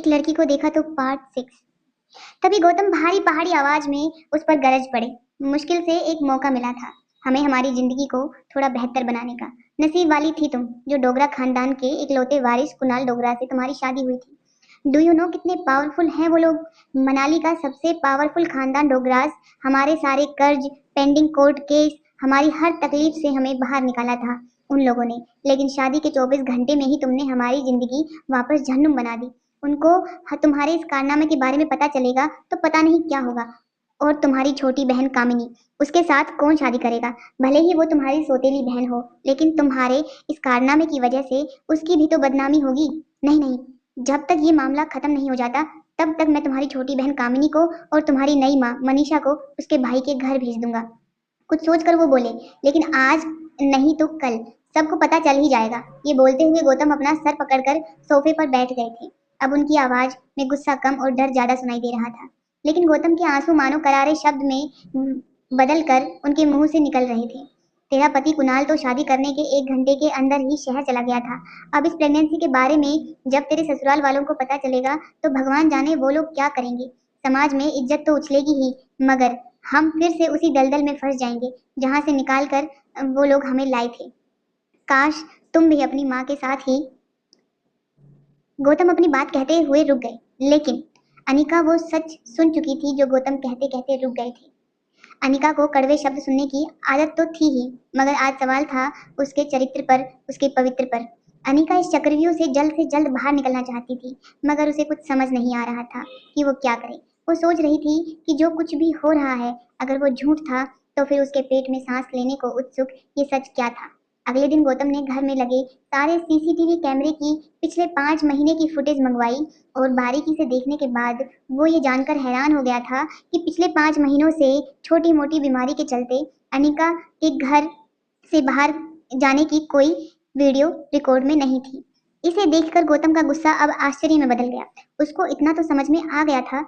एक लड़की को देखा तो पार्ट 6। तभी गौतम भारी पहाड़ी आवाज में उस पर गरज पड़े। मुश्किल से एक मौका मिला था हमें हमारी जिंदगी को थोड़ा बेहतर बनाने का। नसीब वाली थी तुम जो डोगरा खानदान के इकलौते वारिस कुणाल डोगरा से तुम्हारी शादी हुई थी। डू यू नो कितने पावरफुल हैं वो लोग। मनाली का सबसे पावरफुल खानदान डोगरास। हमारे सारे कर्ज, पेंडिंग कोर्ट केस, हमारी हर तकलीफ से हमें बाहर निकाला था उन लोगों ने। लेकिन शादी के 24 घंटे में ही तुमने हमारी जिंदगी वापस जहन्नुम बना दी। उनको तुम्हारे इस कारनामे के बारे में पता चलेगा तो पता नहीं क्या होगा। और तुम्हारी छोटी बहन कामिनी, उसके साथ कौन शादी करेगा। भले ही वो तुम्हारी सौतेली बहन हो, लेकिन तुम्हारे इस कारनामे की वजह से उसकी भी तो बदनामी होगी। नहीं नहीं, जब तक ये मामला खत्म नहीं हो जाता तब तक मैं तुम्हारी छोटी बहन कामिनी को और तुम्हारी नई माँ मनीषा को उसके भाई के घर भेज दूंगा। कुछ सोचकर वो बोले, लेकिन आज नहीं तो कल सबको पता चल ही जाएगा। ये बोलते हुए गौतम अपना सर पकड़कर सोफे पर बैठ गए थे। अब उनकी आवाज में गुस्सा कम और डर ज्यादा सुनाई दे रहा था। लेकिन गौतम के आंसू मानो करारे शब्द में बदल कर उनके मुंह से निकल रहे थे। तेरा पति कुणाल तो शादी करने के 1 घंटे के अंदर ही शहर चला गया था। अब इस प्रेगनेंसी के बारे में जब तेरे ससुराल वालों को पता चलेगा तो भगवान जाने वो लोग क्या करेंगे। समाज में इज्जत तो उछलेगी ही, मगर हम फिर से उसी दलदल में फंस जाएंगे जहां से निकाल कर वो लोग हमें लाए थे। काश तुम भी अपनी माँ के साथ ही। गौतम अपनी बात कहते हुए रुक गए, लेकिन अनिका वो सच सुन चुकी थी जो गौतम कहते कहते रुक गए थे। अनिका को कड़वे शब्द सुनने की आदत तो थी ही, मगर आज सवाल था उसके चरित्र पर, उसके पवित्र पर। अनिका इस चक्रव्यूह से जल्द बाहर निकलना चाहती थी, मगर उसे कुछ समझ नहीं आ रहा था कि वो क्या करे। वो सोच रही थी कि जो कुछ भी हो रहा है, अगर वो झूठ था तो फिर उसके पेट में सांस लेने को उत्सुक ये सच क्या था। अगले दिन गौतम ने घर में लगे सारे सीसीटीवी कैमरे की पिछले 5 महीने की फुटेज मंगवाई और बारीकी से देखने के बाद वो ये जानकर हैरान हो गया था कि पिछले 5 महीनों से छोटी मोटी बीमारी के चलते अनिका के घर से बाहर जाने की कोई वीडियो रिकॉर्ड में नहीं थी। इसे देखकर गौतम का गुस्सा अब आश्चर्य में बदल गया। उसको इतना तो समझ में आ गया था